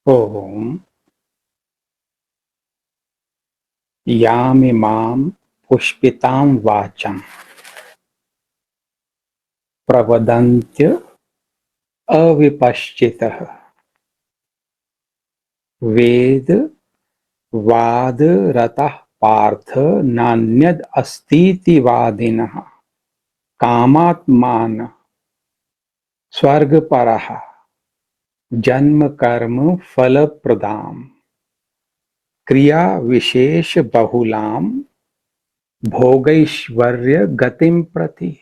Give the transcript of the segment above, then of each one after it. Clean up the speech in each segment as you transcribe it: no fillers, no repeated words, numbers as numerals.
Om Yamimam Pushpitam Vacham Pravadantya Avipaschitah Ved Vad Ratah Partha Nanyad Astiti Vadinah Kamatman Swargaparaha Janma Karma Falapradam Kriya Vishesh Bahulam Bhogaishvarya Gatim Prati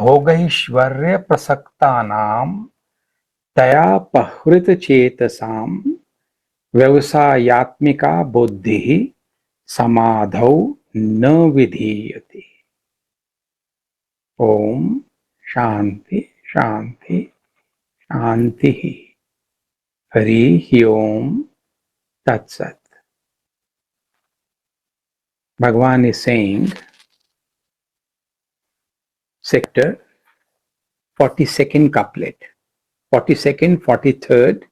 भोगैश्वर्य प्रसक्तानां तयापहृत चेतसां व्यवसायात्मिका बुद्धिः समाधौ न विधीयते। ओम शांति शांति शांति। हरि ओम तत्सत। Bhagavan is saying, sector 42nd couplet, 42nd, 43rd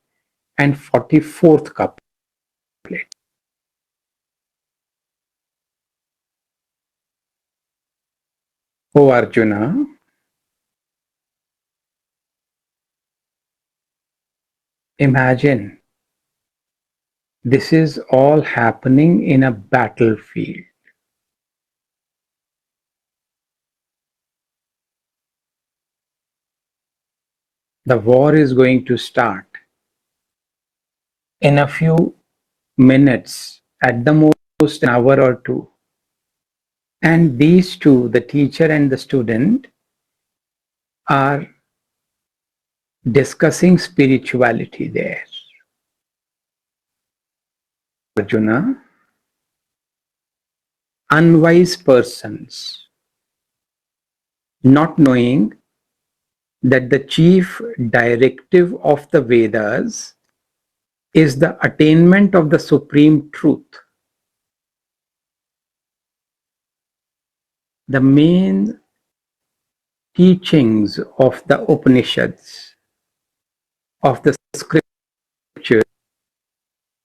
and 44th couplet. O Arjuna, imagine this is all happening in a battlefield. The war is going to start in a few minutes, at the most an hour or two. And these two, the teacher and the student, are discussing spirituality there. Arjuna, unwise persons, not knowing that the chief directive of the Vedas is the attainment of the supreme truth. The main teachings of the Upanishads, of the scripture,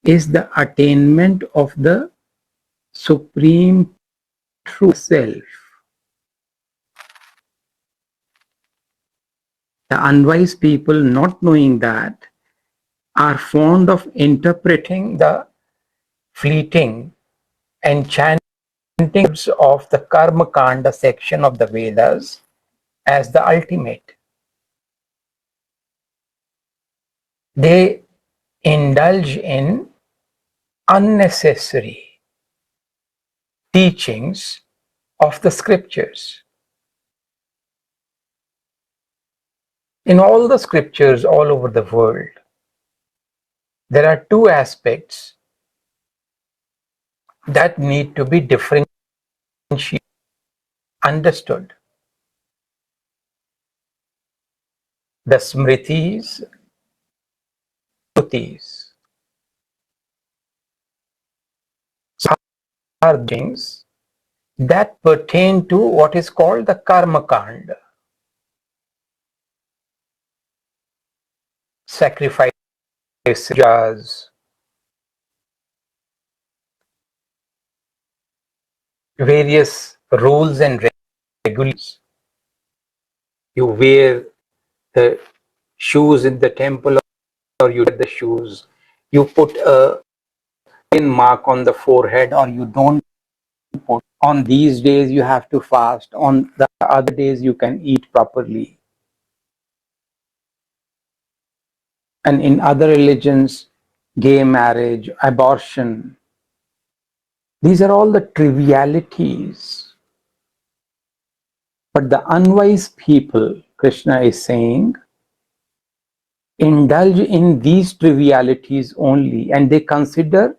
is the attainment of the supreme true self. The unwise people, not knowing that, are fond of interpreting the fleeting and chanting of the Karma Kanda section of the Vedas as the ultimate. They indulge in unnecessary teachings of the scriptures. In all the scriptures all over the world, there are two aspects that need to be differentiated, understood. The smritis, shrutis are things that pertain to what is called the karma kanda. Sacrifices, various rules and regulations. You wear the shoes in the temple or you get the shoes. You put a mark on the forehead or you don't put. On these days you have to fast. On the other days you can eat properly. And in other religions, gay marriage, abortion, these are all the trivialities. But the unwise people, Krishna is saying, indulge in these trivialities only, and they consider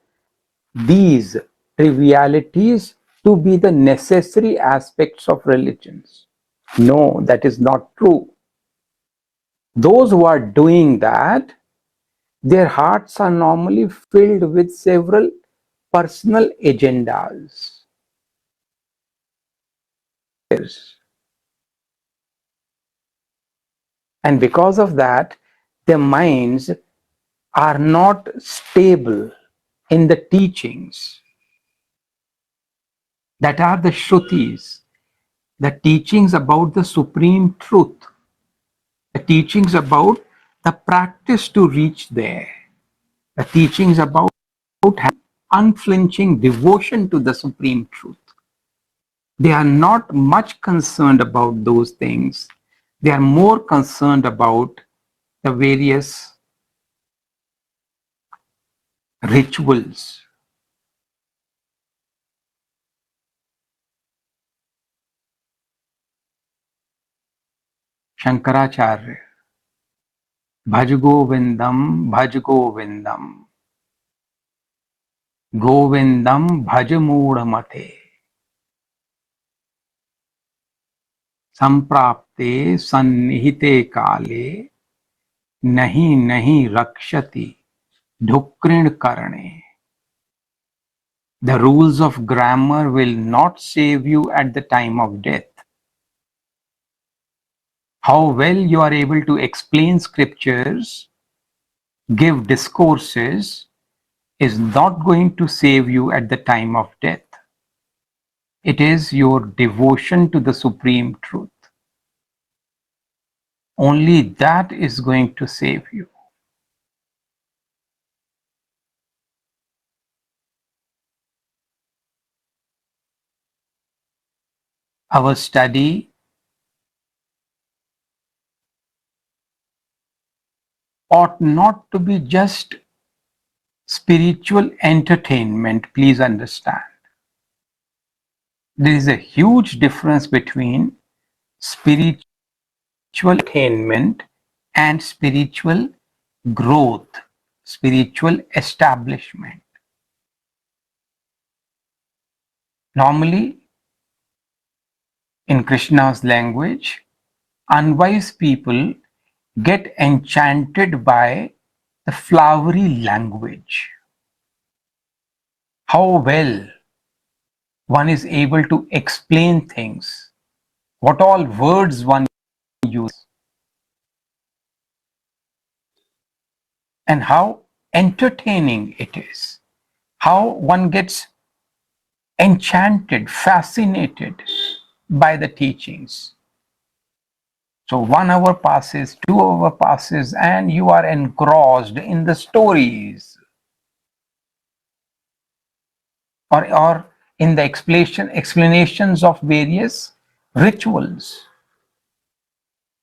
these trivialities to be the necessary aspects of religions. No, that is not true. Those who are doing that, their hearts are normally filled with several personal agendas. And because of that, their minds are not stable in the teachings that are the Shrutis, the teachings about the supreme truth, the teachings about the practice to reach there, the teachings about unflinching devotion to the supreme truth. They are not much concerned about those things. They are more concerned about the various rituals. Shankaracharya, Bhaj Govindam, Govindam Bhaj Moodhamate, Samprapte Sannihite Kale, Nahi Nahi Rakshati, Dhukrin Karane. The rules of grammar will not save you at the time of death. How well you are able to explain scriptures, give discourses, is not going to save you at the time of death. It is your devotion to the supreme truth. Only that is going to save you. Our study ought not to be just spiritual entertainment, please understand. There is a huge difference between spiritual attainment and spiritual growth, spiritual establishment. Normally, in Krishna's language, unwise people get enchanted by the flowery language. How well one is able to explain things, what all words one uses, and how entertaining it is, how one gets enchanted, fascinated by the teachings. So 1 hour passes, 2 hour passes, and you are engrossed in the stories or in the explanations of various rituals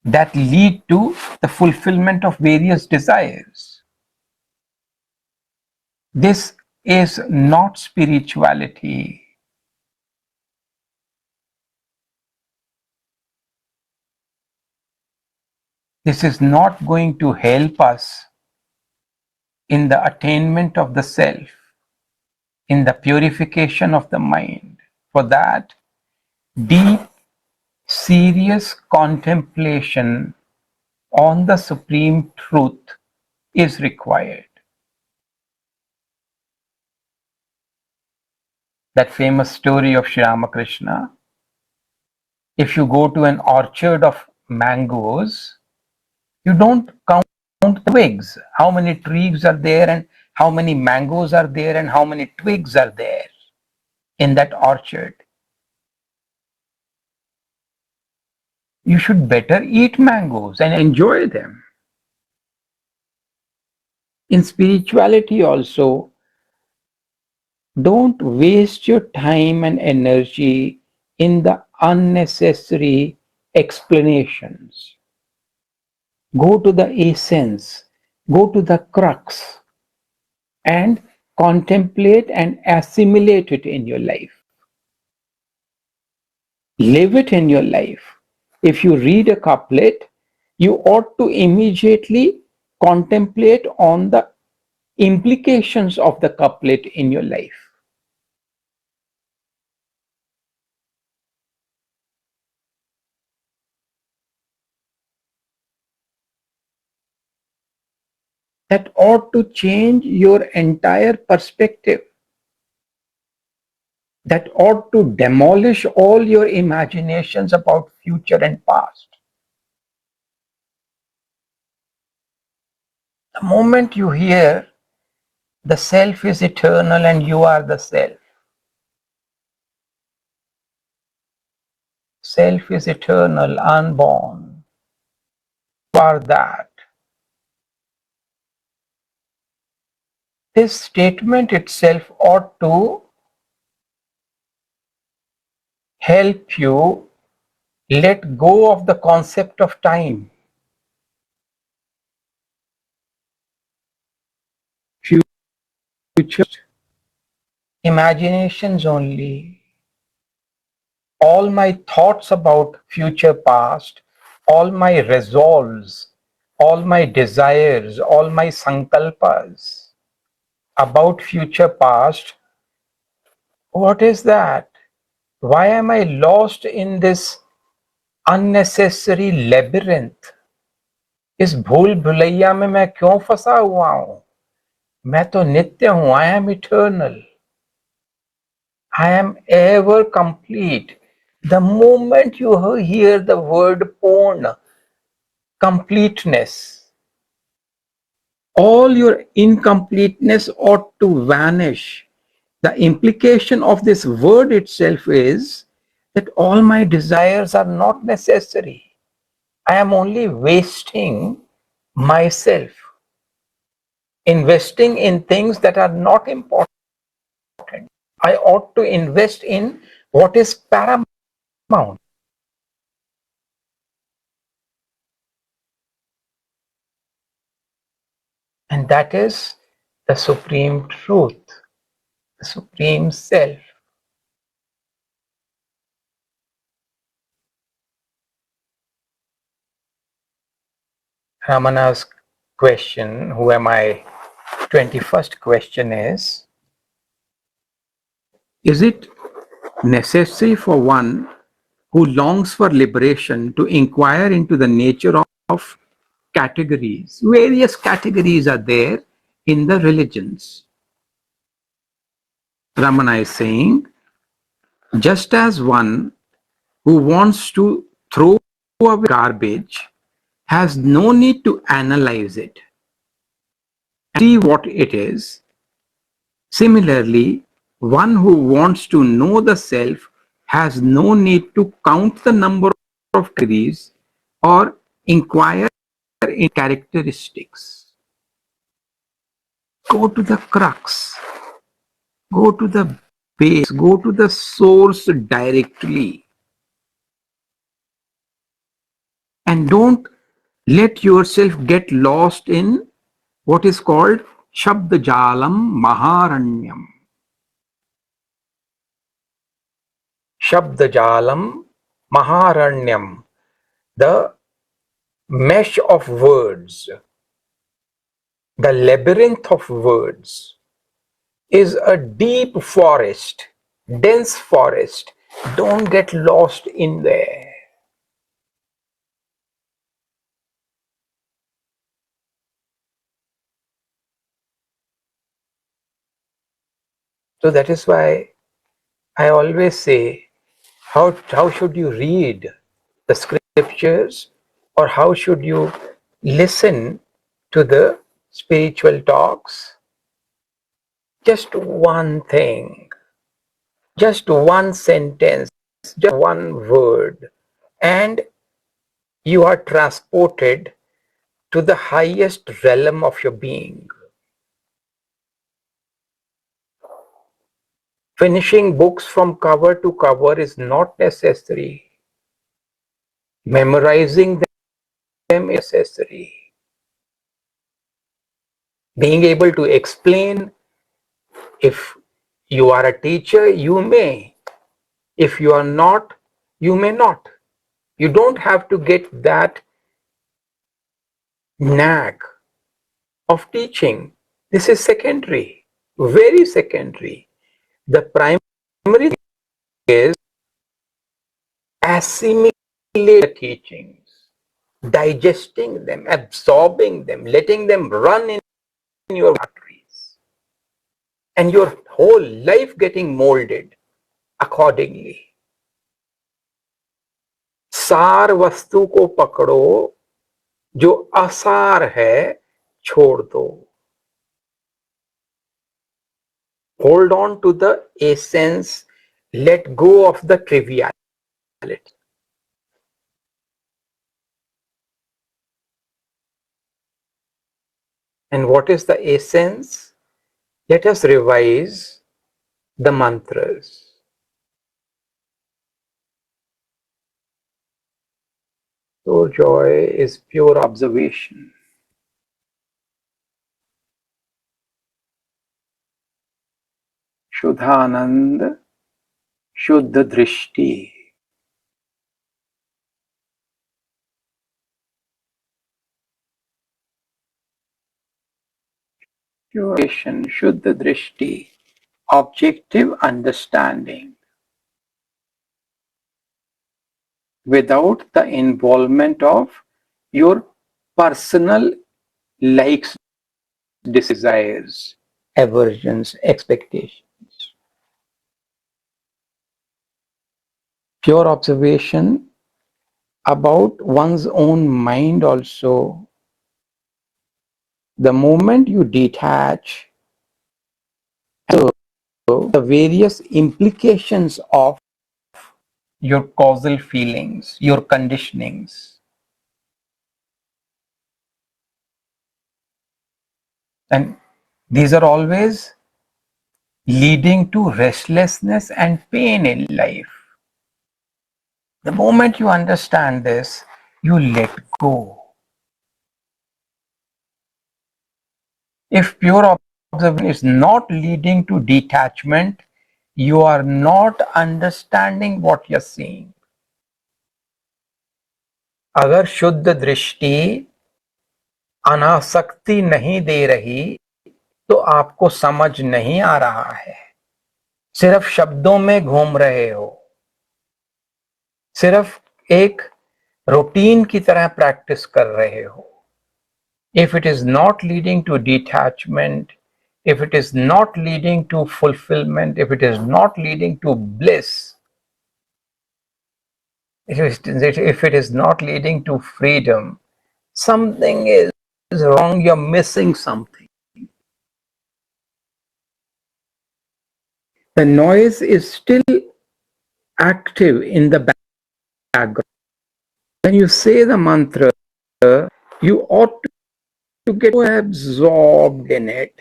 that lead to the fulfillment of various desires. This is not spirituality. This is not going to help us in the attainment of the self, in the purification of the mind. For that, deep, serious contemplation on the supreme truth is required. That famous story of Sri Ramakrishna. If you go to an orchard of mangoes, you don't count the twigs, how many trees are there and how many mangoes are there and how many twigs are there in that orchard. You should better eat mangoes and enjoy them. In spirituality also, don't waste your time and energy in the unnecessary explanations. Go to the essence, go to the crux, and contemplate and assimilate it in your life. Live it in your life. If you read a couplet, you ought to immediately contemplate on the implications of the couplet in your life. That ought to change your entire perspective. That ought to demolish all your imaginations about future and past. The moment you hear the self is eternal and you are the self, self is eternal, unborn, you are that. This statement itself ought to help you let go of the concept of time, future, imaginations only. All my thoughts about future past, all my resolves, all my desires, all my sankalpas about future past, what is that? Why am I lost in this unnecessary labyrinth? इस भूल भुलैया में मैं क्यों फंसा हुआ हूं? मैं तो नित्य हूं. I am eternal. I am ever complete. The moment you hear the word Purna, completeness, all your incompleteness ought to vanish. The implication of this word itself is that all my desires are not necessary. I am only wasting myself, investing in things that are not important. I ought to invest in what is paramount, and that is the supreme truth, the supreme self. Ramana's question, who am I? 21st question is it necessary for one who longs for liberation to inquire into the nature of categories? Various categories are there in the religions. Ramana is saying, just as one who wants to throw away garbage has no need to analyze it, see what it is, similarly, one who wants to know the self has no need to count the number of categories or inquire in characteristics. Go to the crux, go to the base, go to the source directly, and don't let yourself get lost in what is called Shabdajalam Maharanyam. Shabdajalam Maharanyam, the mesh of words, the labyrinth of words is a deep forest, dense forest. Don't get lost in there. So that is why I always say, how should you read the scriptures, or how should you listen to the spiritual talks? Just one thing, just one sentence, just one word, and you are transported to the highest realm of your being. Finishing books from cover to cover is not necessary. Memorizing them is necessary. Being able to explain, if you are a teacher, you may. If you are not, you may not. You don't have to get that knack of teaching. This is secondary, very secondary. The primary thing is assimilating the teachings, digesting them, absorbing them, letting them run in your arteries, and your whole life getting molded accordingly. सार वस्तु को पकड़ो, जो असार है छोड़ दो. Hold on to the essence. Let go of the triviality. And what is the essence? Let us revise the mantras. Pure joy is pure observation. Shudhanand, Shuddha Drishti. Puration, Shuddha Drishti. Objective understanding without the involvement of your personal likes, desires, aversions, expectations. Pure observation about one's own mind also. The moment you detach the various implications of your causal feelings, your conditionings, and these are always leading to restlessness and pain in life. The moment you understand this, you let go. If pure observation is not leading to detachment, you are not understanding what you're seeing. अगर शुद्ध दृष्टि अनासक्ति नहीं दे रही तो आपको समझ नहीं आ रहा है. सिर्फ शब्दों में घूम रहे हो, सिर्फ एक रूटीन की तरह प्रैक्टिस कर रहे हो. If it is not leading to detachment, if it is not leading to fulfillment, if it is not leading to bliss, if it is not leading to freedom, something is wrong, you're missing something. The noise is still active in the background. When you say the mantra, you ought to get absorbed in it.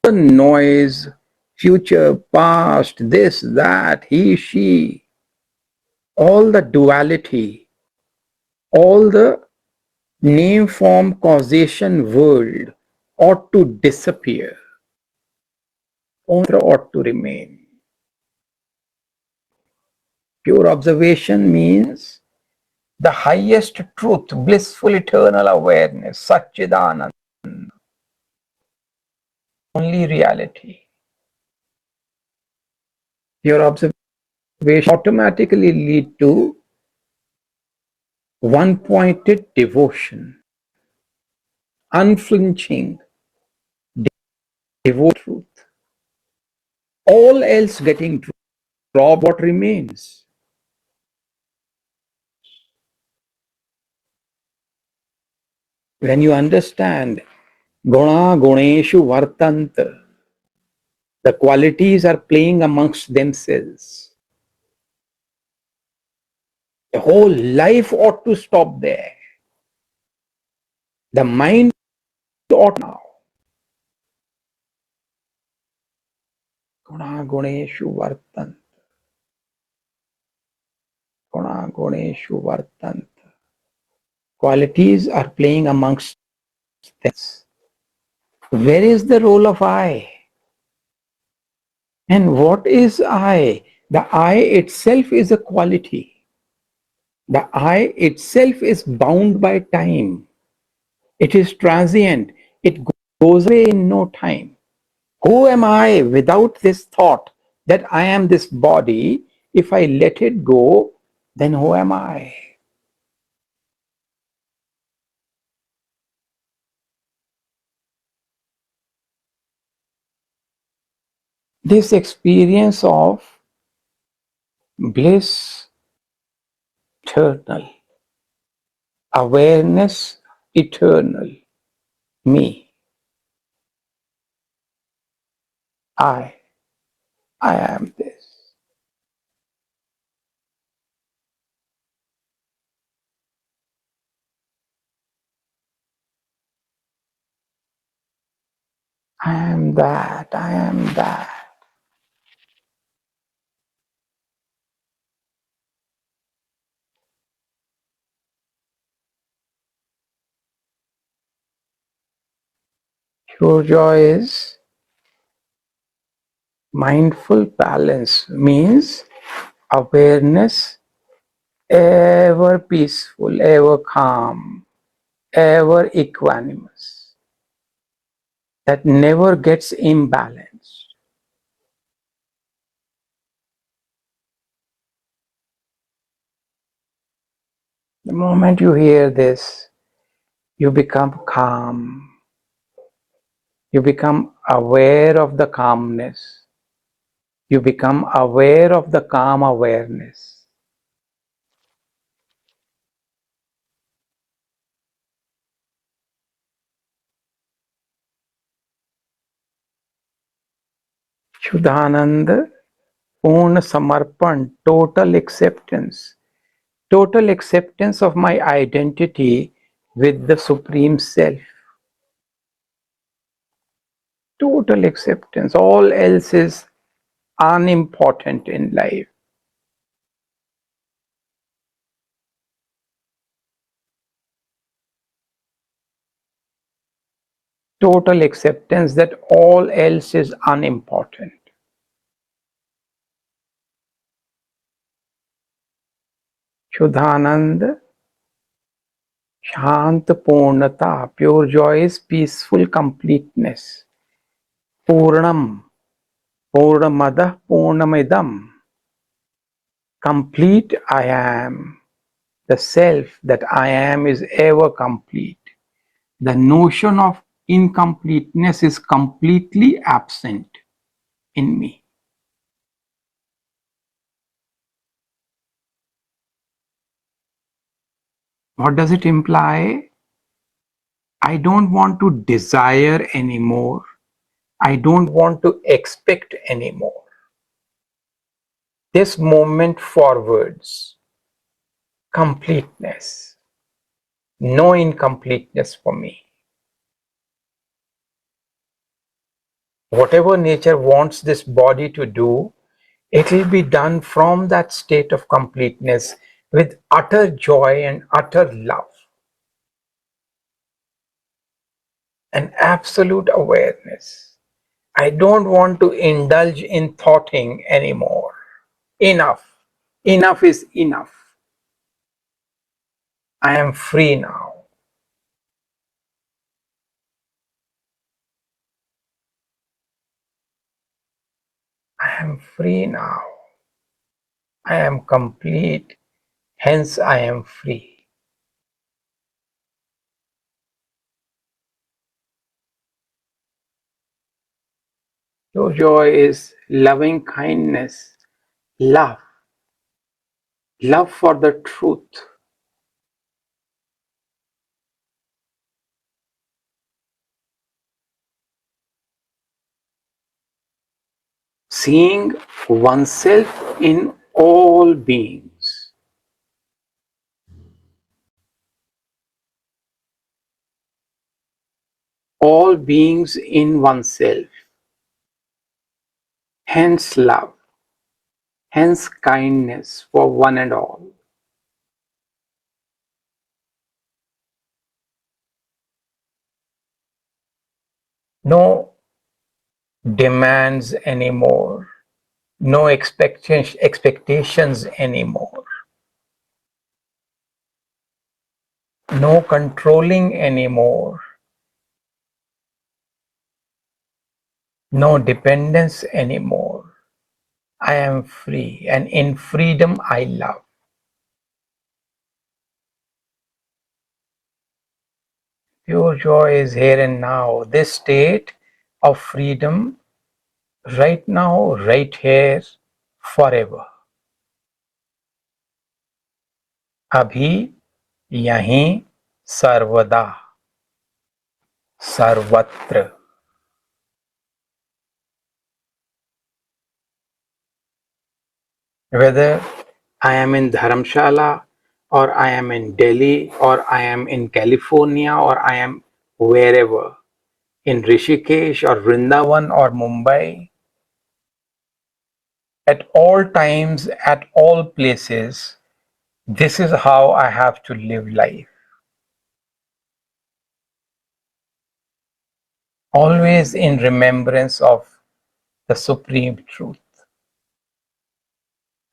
The noise, future, past, this, that, he, she, all the duality, all the name, form, causation world ought to disappear. Only ought to remain. Pure observation means the highest truth, blissful eternal awareness, Satchidanand, only reality. Pure observation automatically lead to one-pointed devotion, unflinching devote truth. All else getting dropped, what remains? When you understand Guna Guneshu Vartanta, the qualities are playing amongst themselves. The whole life ought to stop there. The mind ought now. Guna Guneshu Vartanta. Guna Guneshu Vartanta. Qualities are playing amongst themselves. Where is the role of I? And what is I? The I itself is a quality. The I itself is bound by time. It is transient. It goes away in no time. Who am I without this thought that I am this body? If I let it go, then who am I? This experience of bliss eternal, awareness eternal, Me, I, I am this. I am that, I am that. Pure joy is mindful balance, means awareness, ever peaceful, ever calm, ever equanimous, that never gets imbalanced. The moment you hear this, you become calm. You become aware of the calmness. You become aware of the calm awareness. Shuddhanand, Purna Samarpan, total acceptance of my identity with the Supreme Self. Total acceptance. All else is unimportant in life. Total acceptance that all else is unimportant. Shuddhanand, Shant Purnata, pure joy is peaceful completeness. Purnam, Purnamadah Purnamidam, complete I am. The self that I am is ever complete. The notion of incompleteness is completely absent in me. What does it imply? I don't want to desire anymore. I don't want to expect anymore. This moment forwards, completeness, no incompleteness for me. Whatever nature wants this body to do, it will be done from that state of completeness with utter joy and utter love and absolute awareness. I don't want to indulge in thoughting anymore. Enough. Enough is enough. I am free now. I am free now. I am complete. Hence, I am free. Your joy is loving kindness, love, love for the truth, seeing oneself in all beings, all beings in oneself, hence love, hence kindness for one and all. No demands anymore, no expectations anymore, no controlling anymore, no dependence anymore. I am free, and in freedom I love. Pure joy is here and now. This state of freedom, right now, right here, forever. Abhi, yahin, sarvada. sarvatra. Whether I am in Dharamshala or I am in Delhi or I am in California or I am wherever, in Rishikesh or Vrindavan or Mumbai, at all times, at all places, this is how I have to live life. Always in remembrance of the Supreme Truth.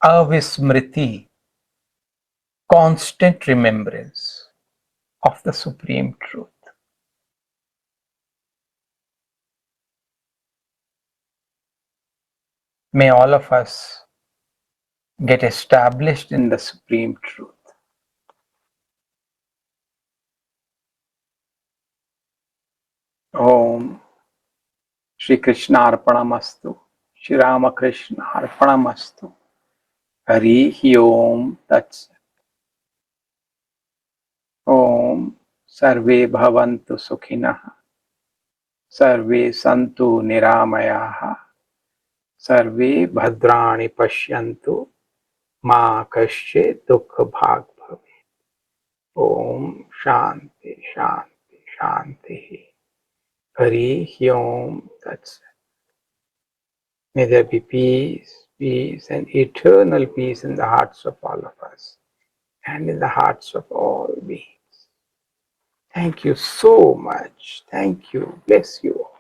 Avismriti, constant remembrance of the Supreme Truth. May all of us get established in the Supreme Truth. Om Shri Krishna Arpanamastu. Shri Ramakrishna Arpanamastu. Hari Om Tat Om Sarve Bhavantu Sukhinah. Sarve Santu Niramayaha. Sarve Bhadrani Pashyantu. Ma Kashyet Dukha Bhag Bhave. Om Shanti Shanti Shanti. Hari Om Tat. May there be peace, peace, and eternal peace in the hearts of all of us and in the hearts of all beings. Thank you so much. Thank you. Bless you all.